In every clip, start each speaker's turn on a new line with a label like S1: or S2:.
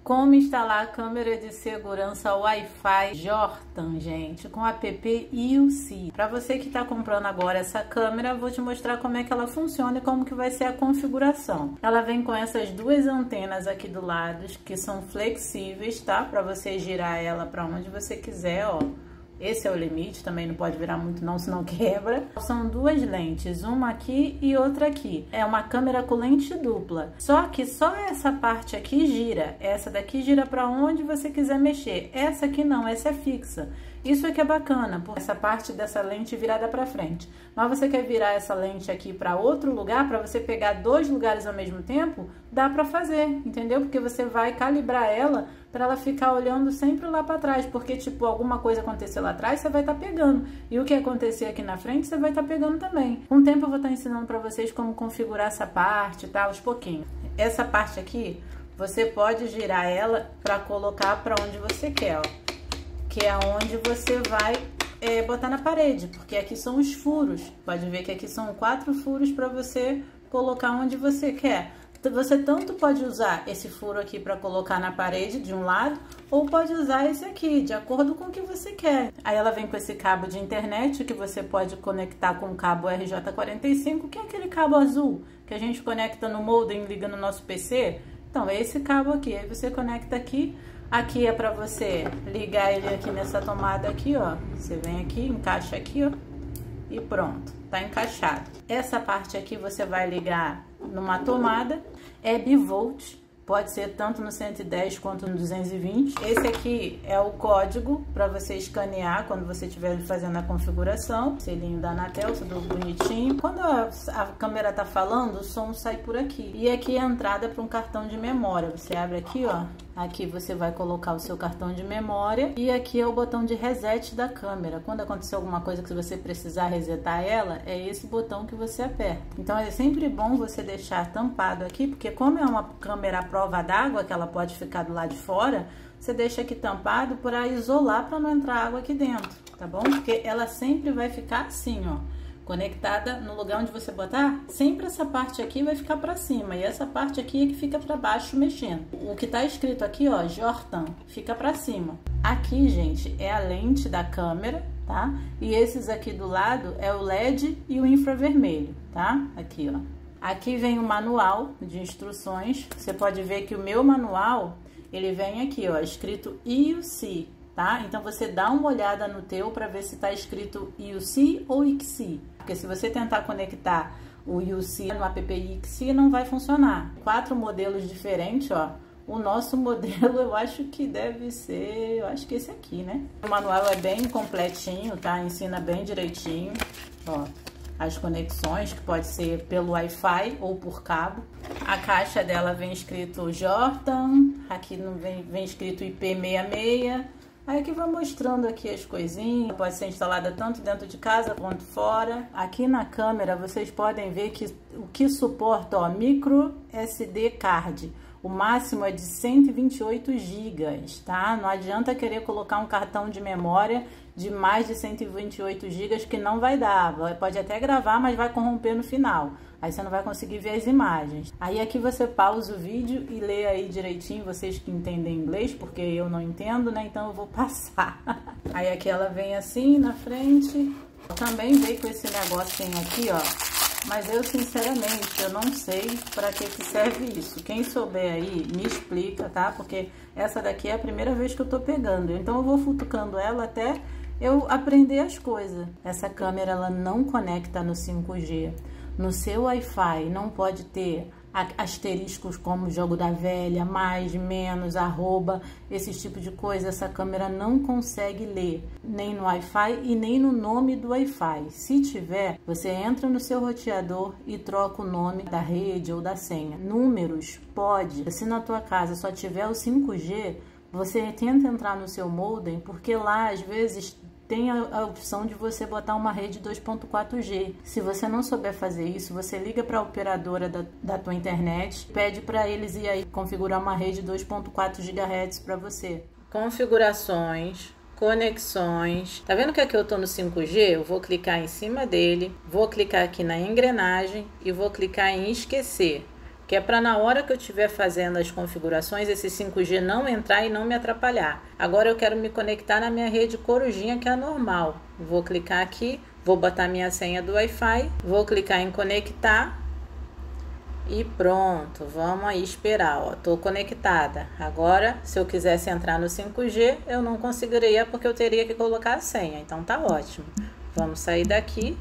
S1: Como instalar a câmera de segurança Wi-Fi Jortan, gente, com app IUC. Para você que está comprando agora essa câmera, eu vou te mostrar como é que ela funciona e como que vai ser a configuração. Ela vem com essas duas antenas aqui do lado, que são flexíveis, tá? Para você girar ela para onde você quiser, ó. Esse é o limite, também não pode virar muito não, senão quebra. São duas lentes, uma aqui e outra aqui. É uma câmera com lente dupla. Só que só essa parte aqui gira. Essa daqui gira para onde você quiser mexer. Essa aqui não, essa é fixa. Isso é que é bacana, porque essa parte dessa lente virada para frente. Mas você quer virar essa lente aqui para outro lugar, para você pegar dois lugares ao mesmo tempo, dá para fazer, entendeu? Porque você vai calibrar ela para ela ficar olhando sempre lá para trás, porque tipo, alguma coisa acontecer lá atrás, você vai estar pegando. E o que acontecer aqui na frente, você vai estar pegando também. Com o tempo eu vou estar ensinando para vocês como configurar essa parte, tá? Aos pouquinhos. Essa parte aqui, você pode girar ela para colocar para onde você quer, ó. Que é onde você vai botar na parede, porque aqui são os furos. Pode ver que aqui são 4 furos para você colocar onde você quer. Você tanto pode usar esse furo aqui para colocar na parede de um lado, ou pode usar esse aqui, de acordo com o que você quer. Aí ela vem com esse cabo de internet que você pode conectar com o cabo RJ45, que é aquele cabo azul que a gente conecta no modem e liga no nosso PC. Então é esse cabo aqui, aí você conecta aqui. Aqui é para você ligar ele aqui nessa tomada aqui, ó. Você vem aqui, encaixa aqui, ó. E pronto, tá encaixado. Essa parte aqui você vai ligar numa tomada, é bivolt, pode ser tanto no 110 quanto no 220. Esse aqui é o código para você escanear quando você estiver fazendo a configuração. Selinho da Anatel, tudo bonitinho. Quando a câmera tá falando, o som sai por aqui. E aqui é a entrada para um cartão de memória. Você abre aqui, ó. Aqui você vai colocar o seu cartão de memória e aqui é o botão de reset da câmera. Quando acontecer alguma coisa que você precisar resetar ela, é esse botão que você aperta. Então é sempre bom você deixar tampado aqui, porque como é uma câmera à prova d'água, que ela pode ficar do lado de fora, você deixa aqui tampado para isolar, para não entrar água aqui dentro, tá bom? Porque ela sempre vai ficar assim, ó. Conectada no lugar onde você botar, sempre essa parte aqui vai ficar para cima e essa parte aqui é que fica para baixo mexendo. O que tá escrito aqui, ó, Jortan, fica para cima. Aqui, gente, é a lente da câmera, tá? E esses aqui do lado é o LED e o infravermelho, tá? Aqui, ó. Aqui vem o manual de instruções. Você pode ver que o meu manual, ele vem aqui, ó, escrito IUC. Tá? Então você dá uma olhada no teu para ver se está escrito IUC ou ICSI, porque se você tentar conectar o IUC no app ICSI não vai funcionar. 4 modelos diferentes, ó. O nosso modelo eu acho que deve ser, eu acho que esse aqui, né? O manual é bem completinho, tá? Ensina bem direitinho, ó. As conexões, que pode ser pelo Wi-Fi ou por cabo. A caixa dela vem escrito Jortan, aqui não vem escrito IP66. Aí aqui vai mostrando aqui as coisinhas, pode ser instalada tanto dentro de casa quanto fora. Aqui na câmera vocês podem ver que o que suporta, ó, micro SD card. O máximo é de 128 GB, tá? Não adianta querer colocar um cartão de memória de mais de 128 GB que não vai dar. Pode até gravar, mas vai corromper no final. Aí você não vai conseguir ver as imagens. Aí aqui você pausa o vídeo e lê aí direitinho, vocês que entendem inglês, porque eu não entendo, né? Então eu vou passar. Aí aqui ela vem assim na frente. Também veio com esse negocinho aqui, ó. Mas eu, sinceramente, eu não sei para que serve isso. Quem souber aí, me explica, tá? Porque essa daqui é a primeira vez que eu tô pegando. Então eu vou futucando ela até eu aprender as coisas. Essa câmera, ela não conecta no 5G. No seu Wi-Fi não pode ter asteriscos como jogo da velha, mais, menos, arroba, esse tipo de coisa. Essa câmera não consegue ler, nem no Wi-Fi e nem no nome do Wi-Fi. Se tiver, você entra no seu roteador e troca o nome da rede ou da senha. Números, pode. Se na tua casa só tiver o 5G, você tenta entrar no seu modem, porque lá, às vezes, tem a opção de você botar uma rede 2.4G. Se você não souber fazer isso, você liga para a operadora da tua internet, pede para eles ir aí configurar uma rede 2.4 GHz para você. Configurações, conexões. Tá vendo que aqui eu tô no 5G? Eu vou clicar em cima dele, vou clicar aqui na engrenagem e vou clicar em esquecer. que é para na hora que eu estiver fazendo as configurações, esse 5G não entrar e não me atrapalhar. Agora eu quero me conectar na minha rede Corujinha, que é a normal. Vou clicar aqui, vou botar minha senha do Wi-Fi, vou clicar em conectar e pronto. Vamos aí esperar, ó, tô conectada. Agora, se eu quisesse entrar no 5G, eu não conseguiria porque eu teria que colocar a senha, então tá ótimo. Vamos sair daqui.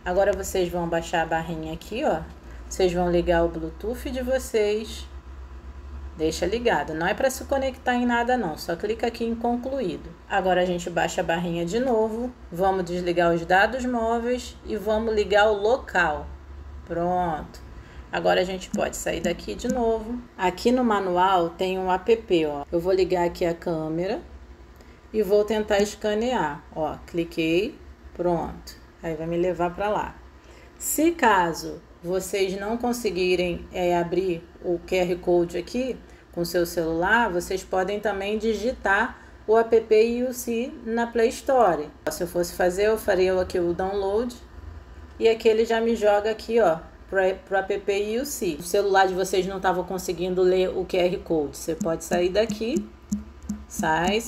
S1: Agora vocês vão baixar a barrinha aqui, ó. Vocês vão ligar o Bluetooth de vocês. Deixa ligado. Não é para se conectar em nada não. Só clica aqui em concluído. Agora a gente baixa a barrinha de novo. Vamos desligar os dados móveis e vamos ligar o local. Pronto. Agora a gente pode sair daqui de novo. Aqui no manual tem um app, ó. Eu vou ligar aqui a câmera e vou tentar escanear. Ó, cliquei. Pronto. Aí vai me levar para lá. Se caso vocês não conseguirem abrir o QR Code aqui com seu celular, vocês podem também digitar o app YouSee na Play Store. Se eu fosse fazer, eu faria aqui o download e aqui ele já me joga aqui, ó, para o app YouSee. O celular de vocês não estava conseguindo ler o QR Code. Você pode sair daqui, sai,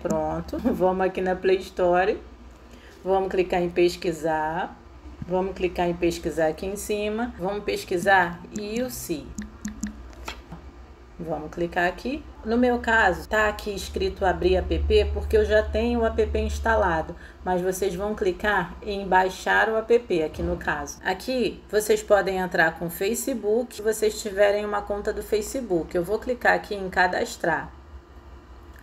S1: pronto. Vamos aqui na Play Store, vamos clicar em pesquisar. Vamos clicar em pesquisar aqui em cima. Vamos pesquisar YouSee. Vamos clicar aqui. No meu caso, tá aqui escrito abrir app porque eu já tenho o app instalado. Mas vocês vão clicar em baixar o app aqui no caso. Aqui vocês podem entrar com Facebook se vocês tiverem uma conta do Facebook. Eu vou clicar aqui em cadastrar.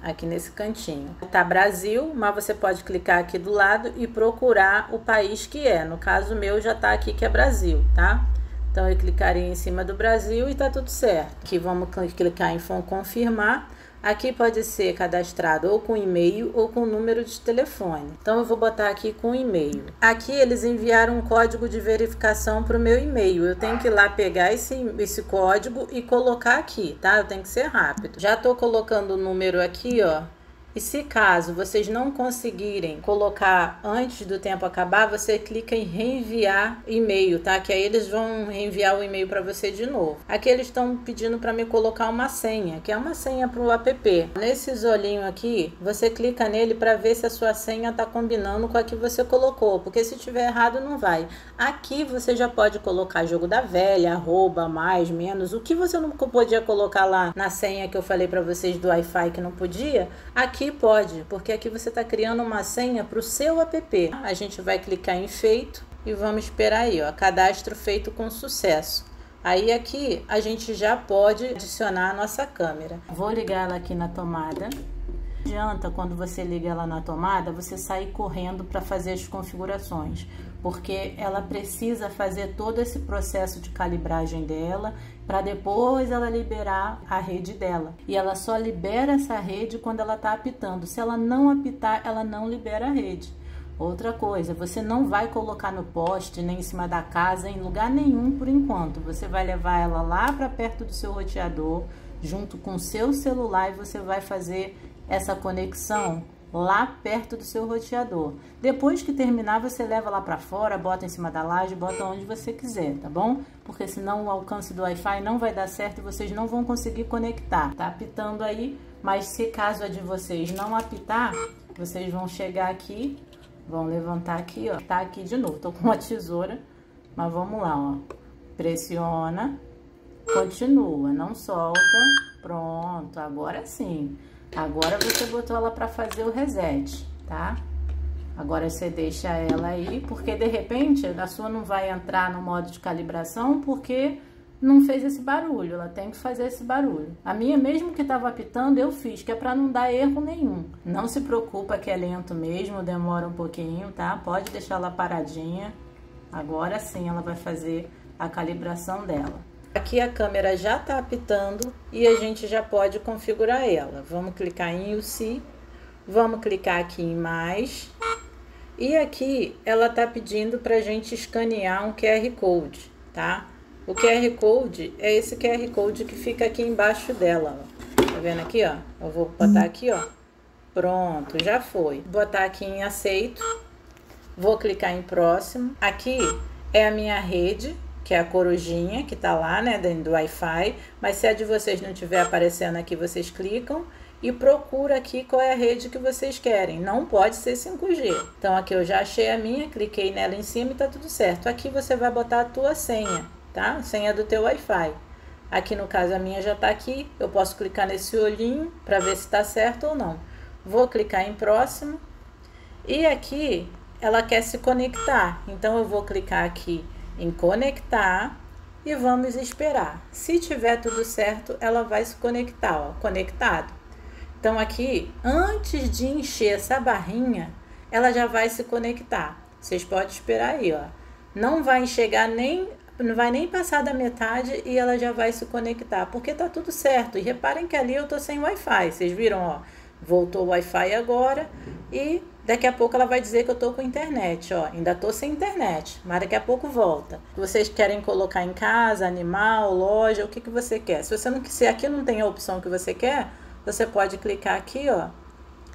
S1: Aqui nesse cantinho. Tá Brasil, mas você pode clicar aqui do lado e procurar o país que é. No caso meu já tá aqui que é Brasil, tá? Então eu clicaria em cima do Brasil e tá tudo certo. Aqui vamos clicar em confirmar. Aqui pode ser cadastrado ou com e-mail ou com número de telefone. Então eu vou botar aqui com e-mail. Aqui eles enviaram um código de verificação para o meu e-mail. Eu tenho que ir lá pegar esse código e colocar aqui, tá? Eu tenho que ser rápido. Já tô colocando o número aqui, ó. E se caso vocês não conseguirem colocar antes do tempo acabar, você clica em reenviar e-mail, tá? Que aí eles vão reenviar o e-mail para você de novo. Aqui eles estão pedindo para me colocar uma senha, que é uma senha para o app. Nesse isolinho aqui, você clica nele para ver se a sua senha está combinando com a que você colocou, porque se tiver errado não vai. Aqui você já pode colocar jogo da velha, arroba, mais, menos, o que você não podia colocar lá na senha que eu falei para vocês do Wi-Fi que não podia, aqui pode, porque aqui você está criando uma senha para o seu app. A gente vai clicar em feito e vamos esperar aí, ó, cadastro feito com sucesso. Aí aqui a gente já pode adicionar a nossa câmera. Vou ligar ela aqui na tomada. Não adianta quando você liga ela na tomada, você sair correndo para fazer as configurações, porque ela precisa fazer todo esse processo de calibragem dela para depois ela liberar a rede dela. E ela só libera essa rede quando ela está apitando. Se ela não apitar, ela não libera a rede. Outra coisa, você não vai colocar no poste, nem em cima da casa, em lugar nenhum por enquanto. Você vai levar ela lá para perto do seu roteador, junto com o seu celular, e você vai fazer essa conexão lá perto do seu roteador. Depois que terminar, você leva lá para fora, bota em cima da laje, bota onde você quiser, tá bom? Porque senão o alcance do Wi-Fi não vai dar certo e vocês não vão conseguir conectar. Tá apitando aí, mas se caso a de vocês não apitar, vocês vão chegar aqui, vão levantar aqui, ó. Tá aqui de novo, tô com uma tesoura, mas vamos lá, ó. Pressiona, continua, não solta. Pronto, agora sim. Agora você botou ela para fazer o reset, tá? Agora você deixa ela aí, porque de repente a sua não vai entrar no modo de calibração porque não fez esse barulho, ela tem que fazer esse barulho. A minha, mesmo que estava apitando, eu fiz, que é para não dar erro nenhum. Não se preocupa que é lento mesmo, demora um pouquinho, tá? Pode deixar ela paradinha. Agora sim ela vai fazer a calibração dela. Aqui a câmera já está apitando e a gente já pode configurar ela. Vamos clicar em YouSee, vamos clicar aqui em mais. E aqui ela está pedindo para a gente escanear um QR Code, tá? O QR Code é esse QR Code que fica aqui embaixo dela, ó. Tá vendo aqui, ó? Eu vou botar aqui, ó. Pronto, já foi. Vou botar aqui em aceito. Vou clicar em próximo. Aqui é a minha rede que é a corujinha que tá lá, né, dentro do Wi-Fi, mas se a de vocês não estiver aparecendo aqui, vocês clicam e procura aqui qual é a rede que vocês querem. Não pode ser 5G. Então aqui eu já achei a minha, cliquei nela em cima e tá tudo certo. Aqui você vai botar a tua senha, tá? Senha do teu Wi-Fi. Aqui no caso a minha já tá aqui, eu posso clicar nesse olhinho para ver se tá certo ou não. Vou clicar em próximo e aqui ela quer se conectar, então eu vou clicar aqui em conectar e vamos esperar. Se tiver tudo certo, ela vai se conectar, ó, conectado. Então aqui, antes de encher essa barrinha, ela já vai se conectar. Vocês podem esperar aí, ó. Não vai chegar nem, não vai nem passar da metade e ela já vai se conectar, porque tá tudo certo. E reparem que ali eu tô sem Wi-Fi, vocês viram, ó. Voltou o Wi-Fi agora e daqui a pouco ela vai dizer que eu tô com internet, ó. Ainda tô sem internet, mas daqui a pouco volta. Vocês querem colocar em casa, animal, loja, o que que você quer? Se você não quiser, aqui não tem a opção que você quer, você pode clicar aqui, ó,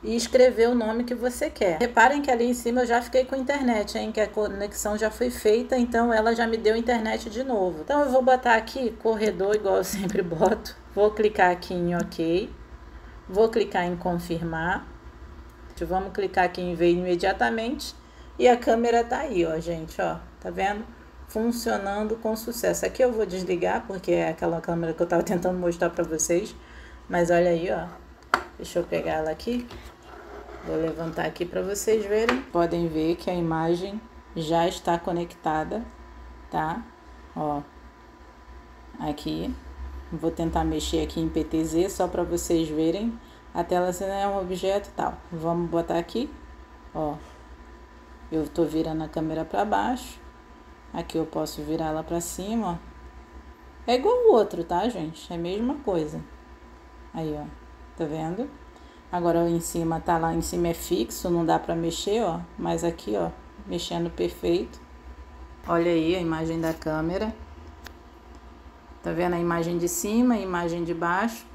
S1: e escrever o nome que você quer. Reparem que ali em cima eu já fiquei com internet, hein, que a conexão já foi feita, então ela já me deu internet de novo. Então eu vou botar aqui corredor, igual eu sempre boto. Vou clicar aqui em OK. Vou clicar em confirmar. Vamos clicar aqui em ver imediatamente. E a câmera tá aí, ó, gente, ó. Tá vendo? Funcionando com sucesso. Aqui eu vou desligar, porque é aquela câmera que eu tava tentando mostrar pra vocês. Mas olha aí, ó. Deixa eu pegar ela aqui. Vou levantar aqui pra vocês verem. Podem ver que a imagem já está conectada, tá? Ó. Aqui. Vou tentar mexer aqui em PTZ só para vocês verem. A tela é um objeto e tal. Vamos botar aqui, ó. Eu tô virando a câmera para baixo. Aqui eu posso virar ela para cima, ó. É igual o outro, tá, gente? É a mesma coisa. Aí, ó. Tá vendo? Agora em cima tá lá, em cima é fixo, não dá para mexer, ó. Mas aqui, ó, mexendo perfeito. Olha aí a imagem da câmera. Tá vendo a imagem de cima, a imagem de baixo,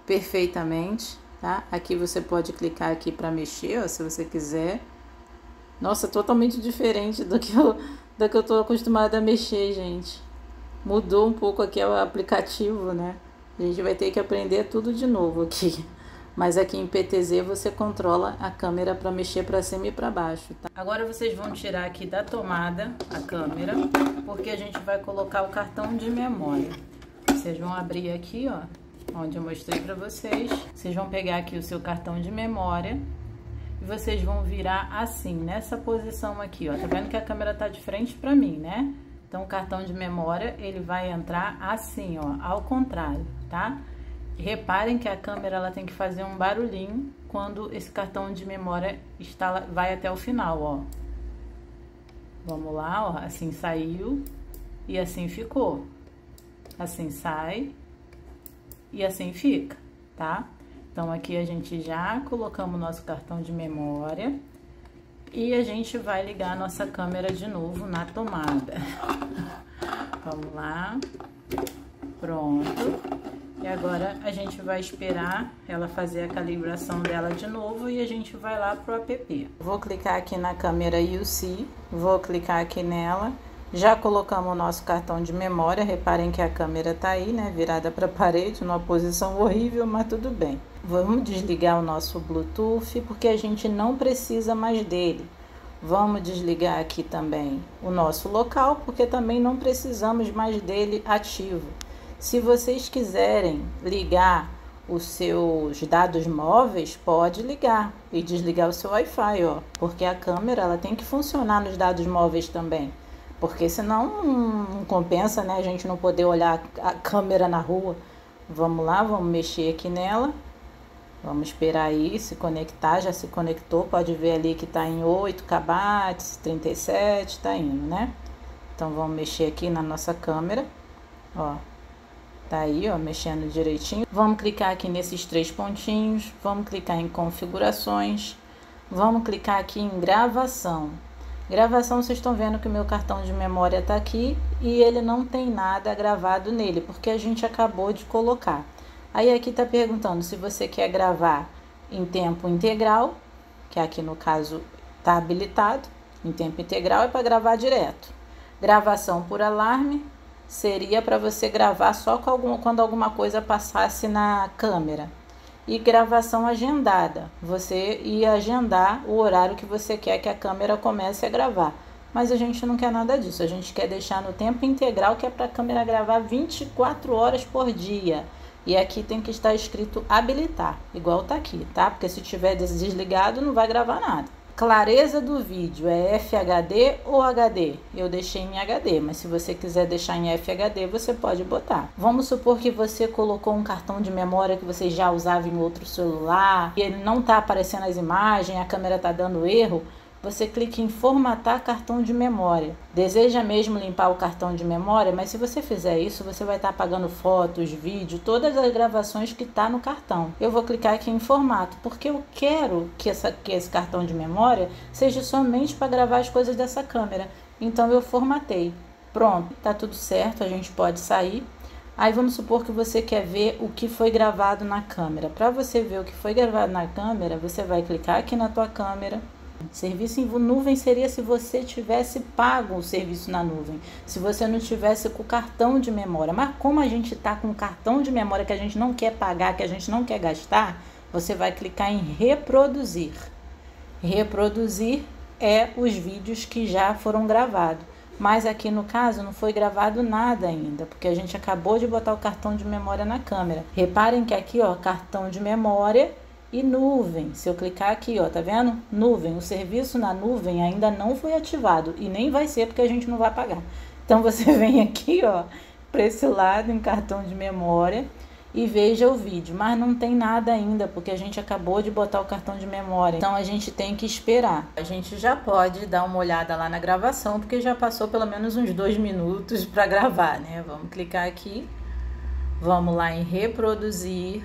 S1: perfeitamente, tá? Aqui você pode clicar aqui para mexer, ó, se você quiser. Nossa, totalmente diferente do que eu tô acostumada a mexer, gente. Mudou um pouco aqui o aplicativo, né? A gente vai ter que aprender tudo de novo aqui. Mas aqui em PTZ você controla a câmera para mexer para cima e para baixo, tá? Agora vocês vão tirar aqui da tomada a câmera, porque a gente vai colocar o cartão de memória. Vocês vão abrir aqui, ó, onde eu mostrei para vocês. Vocês vão pegar aqui o seu cartão de memória e vocês vão virar assim, nessa posição aqui, ó. Tá vendo que a câmera tá de frente para mim, né? Então o cartão de memória, ele vai entrar assim, ó, ao contrário, tá? Reparem que a câmera ela tem que fazer um barulhinho quando esse cartão de memória vai até o final, ó. Vamos lá, ó, assim saiu e assim ficou. Assim sai e assim fica, tá? Então aqui a gente já colocamos nosso cartão de memória e a gente vai ligar a nossa câmera de novo na tomada. Vamos lá. Pronto. E agora a gente vai esperar ela fazer a calibração dela de novo e a gente vai lá pro app. Vou clicar aqui na câmera UC, vou clicar aqui nela. Já colocamos o nosso cartão de memória, reparem que a câmera tá aí, né, virada para a parede, numa posição horrível, mas tudo bem. Vamos desligar o nosso Bluetooth, porque a gente não precisa mais dele. Vamos desligar aqui também o nosso local, porque também não precisamos mais dele ativo. Se vocês quiserem ligar os seus dados móveis, pode ligar e desligar o seu Wi-Fi, ó, porque a câmera ela tem que funcionar nos dados móveis também, porque senão não compensa, né, a gente não poder olhar a câmera na rua. Vamos lá, vamos mexer aqui nela, vamos esperar aí se conectar. Já se conectou, pode ver ali que tá em 8 kb, 37, tá indo, né? Então vamos mexer aqui na nossa câmera, ó. Tá aí, ó, mexendo direitinho. Vamos clicar aqui nesses 3 pontinhos, vamos clicar em configurações, vamos clicar aqui em gravação. Gravação, vocês estão vendo que o meu cartão de memória tá aqui e ele não tem nada gravado nele, porque a gente acabou de colocar. Aí aqui tá perguntando se você quer gravar em tempo integral, que aqui no caso tá habilitado, em tempo integral é para gravar direto. Gravação por alarme seria para você gravar só quando alguma coisa passasse na câmera. E gravação agendada, você ia agendar o horário que você quer que a câmera comece a gravar. Mas a gente não quer nada disso, a gente quer deixar no tempo integral, que é para a câmera gravar 24 horas por dia. E aqui tem que estar escrito habilitar, igual tá aqui, tá? Porque se tiver desligado não vai gravar nada. Clareza do vídeo é FHD ou HD? Eu deixei em HD, mas se você quiser deixar em FHD, você pode botar. Vamos supor que você colocou um cartão de memória que você já usava em outro celular e ele não tá aparecendo as imagens, a câmera tá dando erro. Você clica em formatar cartão de memória. Deseja mesmo limpar o cartão de memória, mas se você fizer isso, você vai estar apagando fotos, vídeo, todas as gravações que está no cartão. Eu vou clicar aqui em formato, porque eu quero que esse cartão de memória seja somente para gravar as coisas dessa câmera. Então eu formatei. Pronto, tá tudo certo, a gente pode sair. Aí vamos supor que você quer ver o que foi gravado na câmera. Para você ver o que foi gravado na câmera, você vai clicar aqui na tua câmera. Serviço em nuvem seria se você tivesse pago o serviço na nuvem, se você não tivesse com o cartão de memória. Mas como a gente está com o cartão de memória que a gente não quer pagar, que a gente não quer gastar, você vai clicar em reproduzir. Reproduzir é os vídeos que já foram gravados. Mas aqui no caso não foi gravado nada ainda, porque a gente acabou de botar o cartão de memória na câmera. Reparem que aqui, ó, cartão de memória e nuvem. Se eu clicar aqui, ó, tá vendo? Nuvem, o serviço na nuvem ainda não foi ativado e nem vai ser, porque a gente não vai pagar. Então você vem aqui, ó, para esse lado em cartão de memória e veja o vídeo, mas não tem nada ainda, porque a gente acabou de botar o cartão de memória, então a gente tem que esperar. A gente já pode dar uma olhada lá na gravação, porque já passou pelo menos uns 2 minutos para gravar, né? Vamos clicar aqui, vamos lá em reproduzir.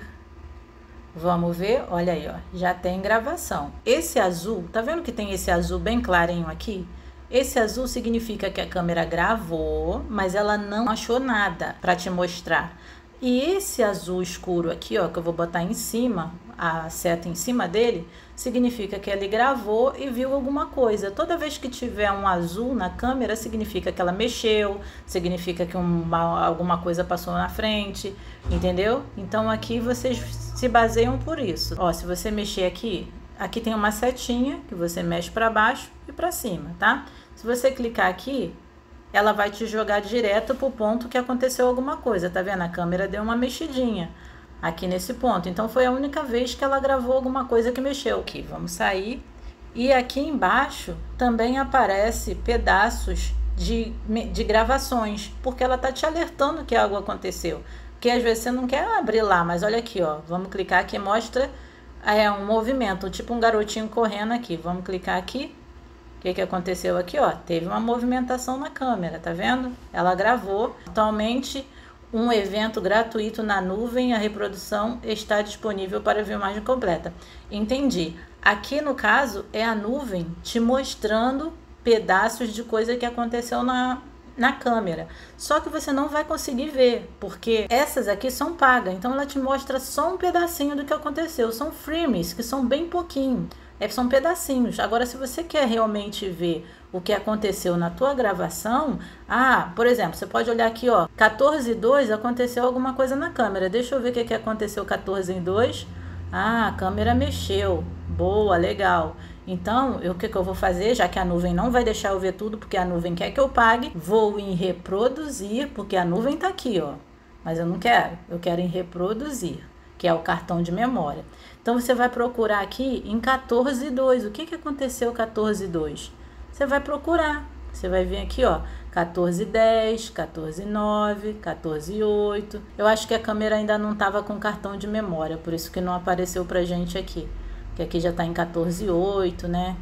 S1: Vamos ver, olha aí, ó, já tem gravação. Esse azul, tá vendo que tem esse azul bem clarinho aqui? Esse azul significa que a câmera gravou, mas ela não achou nada para te mostrar. E esse azul escuro aqui, ó, que eu vou botar em cima, a seta em cima dele, significa que ele gravou e viu alguma coisa. Toda vez que tiver um azul na câmera, significa que ela mexeu, significa que alguma coisa passou na frente, entendeu? Então aqui vocês se baseiam por isso. Ó, se você mexer aqui, aqui tem uma setinha que você mexe para baixo e para cima, tá? Se você clicar aqui, ela vai te jogar direto pro ponto que aconteceu alguma coisa, tá vendo? A câmera deu uma mexidinha aqui nesse ponto. Então foi a única vez que ela gravou alguma coisa que mexeu. Aqui, vamos sair. E aqui embaixo também aparece pedaços de gravações, porque ela tá te alertando que algo aconteceu. Porque às vezes você não quer abrir lá, mas olha aqui, ó. Vamos clicar aqui, mostra um movimento, tipo um garotinho correndo aqui. Vamos clicar aqui. O que aconteceu aqui, ó? Teve uma movimentação na câmera, tá vendo? Ela gravou. Atualmente, um evento gratuito na nuvem, a reprodução está disponível para ver imagem completa. Entendi. Aqui, no caso, é a nuvem te mostrando pedaços de coisa que aconteceu na câmera. Só que você não vai conseguir ver, porque essas aqui são pagas. Então, ela te mostra só um pedacinho do que aconteceu. São frames, que são bem pouquinho. São pedacinhos. Agora, se você quer realmente ver o que aconteceu na tua gravação, por exemplo, você pode olhar aqui, ó, 14:02, aconteceu alguma coisa na câmera. Deixa eu ver o que aconteceu 14:02. A câmera mexeu. Boa, legal. Então, o que eu vou fazer, já que a nuvem não vai deixar eu ver tudo, porque a nuvem quer que eu pague, vou em reproduzir, porque a nuvem tá aqui, ó. Mas eu não quero. Eu quero em reproduzir, que é o cartão de memória. Então, você vai procurar aqui em 14:02. O que aconteceu 14:02? Você vai procurar. Você vai vir aqui, ó, 14:10, 14:09, 14:08. Eu acho que a câmera ainda não estava com cartão de memória, por isso que não apareceu pra gente aqui. Porque aqui já tá em 14:08, né?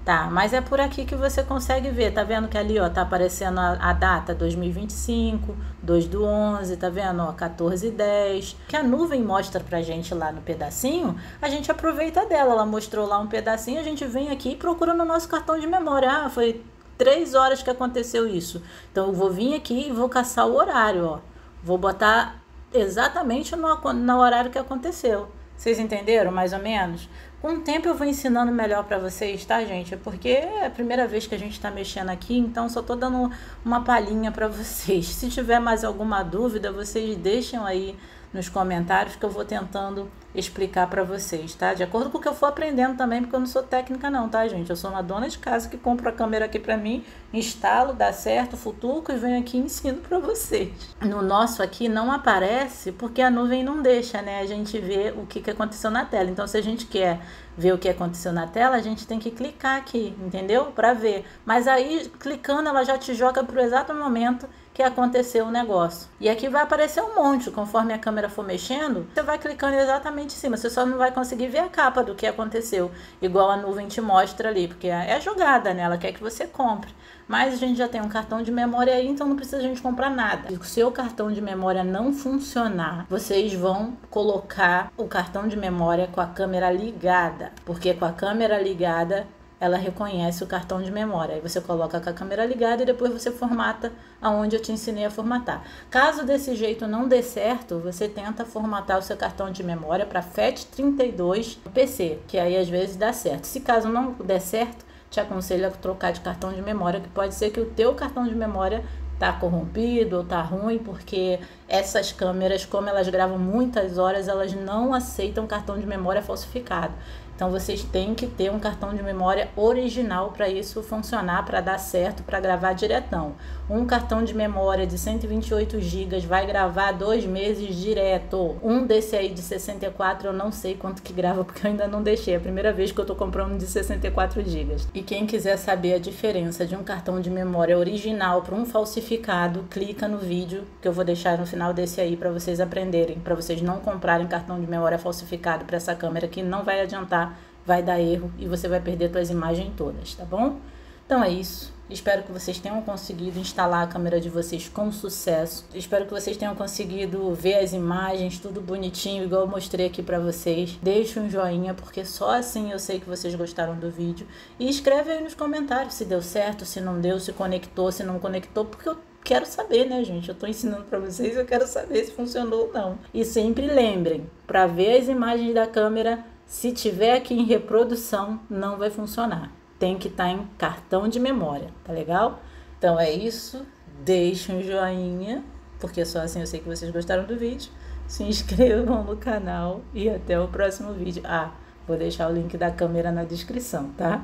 S1: Tá, mas é por aqui que você consegue ver, tá vendo que ali, ó, tá aparecendo a data 2025, 2/11, tá vendo, ó, 14:10. Que a nuvem mostra pra gente lá no pedacinho, a gente aproveita dela, ela mostrou lá um pedacinho, a gente vem aqui e procura no nosso cartão de memória. Foi 3 horas que aconteceu isso. Então eu vou vir aqui e vou caçar o horário, ó. Vou botar exatamente no horário que aconteceu. Vocês entenderam mais ou menos? Com o tempo eu vou ensinando melhor pra vocês, tá, gente? Porque é a primeira vez que a gente tá mexendo aqui, então só tô dando uma palhinha pra vocês. Se tiver mais alguma dúvida, vocês deixem aí nos comentários que eu vou tentando explicar pra vocês, tá? De acordo com o que eu for aprendendo também, porque eu não sou técnica não, tá, gente? Eu sou uma dona de casa que compra a câmera aqui pra mim, instalo, dá certo, futuco e venho aqui e ensino pra vocês. No nosso aqui não aparece porque a nuvem não deixa, né? A gente ver o que aconteceu na tela. Então, se a gente quer ver o que aconteceu na tela, a gente tem que clicar aqui, entendeu? Pra ver. Mas aí, clicando, ela já te joga pro exato momento que aconteceu o negócio. E aqui vai aparecer um monte, conforme a câmera for mexendo, você vai clicando exatamente em cima, você só não vai conseguir ver a capa do que aconteceu, igual a nuvem te mostra ali, porque é jogada, né? Ela quer que você compre. Mas a gente já tem um cartão de memória aí, então não precisa a gente comprar nada. Se o seu cartão de memória não funcionar, vocês vão colocar o cartão de memória com a câmera ligada, porque com a câmera ligada ela reconhece o cartão de memória. Aí você coloca com a câmera ligada e depois você formata aonde eu te ensinei a formatar. Caso desse jeito não dê certo, você tenta formatar o seu cartão de memória para FAT32 no PC, que aí às vezes dá certo. Se caso não der certo, te aconselho a trocar de cartão de memória, que pode ser que o teu cartão de memória tá corrompido ou tá ruim, porque essas câmeras, como elas gravam muitas horas, elas não aceitam cartão de memória falsificado. Então vocês têm que ter um cartão de memória original para isso funcionar, para dar certo, para gravar diretão. Um cartão de memória de 128 GB vai gravar 2 meses direto. Um desse aí de 64 eu não sei quanto que grava, porque eu ainda não deixei. É a primeira vez que eu tô comprando de 64 GB. E quem quiser saber a diferença de um cartão de memória original para um falsificado, clica no vídeo que eu vou deixar no final desse aí para vocês aprenderem, para vocês não comprarem cartão de memória falsificado para essa câmera, que não vai adiantar, vai dar erro e você vai perder suas imagens todas, tá bom? Então é isso. Espero que vocês tenham conseguido instalar a câmera de vocês com sucesso. Espero que vocês tenham conseguido ver as imagens, tudo bonitinho, igual eu mostrei aqui pra vocês. Deixe um joinha, porque só assim eu sei que vocês gostaram do vídeo. E escreve aí nos comentários se deu certo, se não deu, se conectou, se não conectou, porque eu quero saber, né, gente? Eu tô ensinando pra vocês, eu quero saber se funcionou ou não. E sempre lembrem, pra ver as imagens da câmera, se tiver aqui em reprodução, não vai funcionar. Tem que estar em cartão de memória, tá legal? Então é isso. Deixe um joinha, porque só assim eu sei que vocês gostaram do vídeo. Se inscrevam no canal e até o próximo vídeo. Ah, vou deixar o link da câmera na descrição, tá?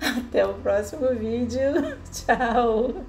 S1: Até o próximo vídeo. Tchau!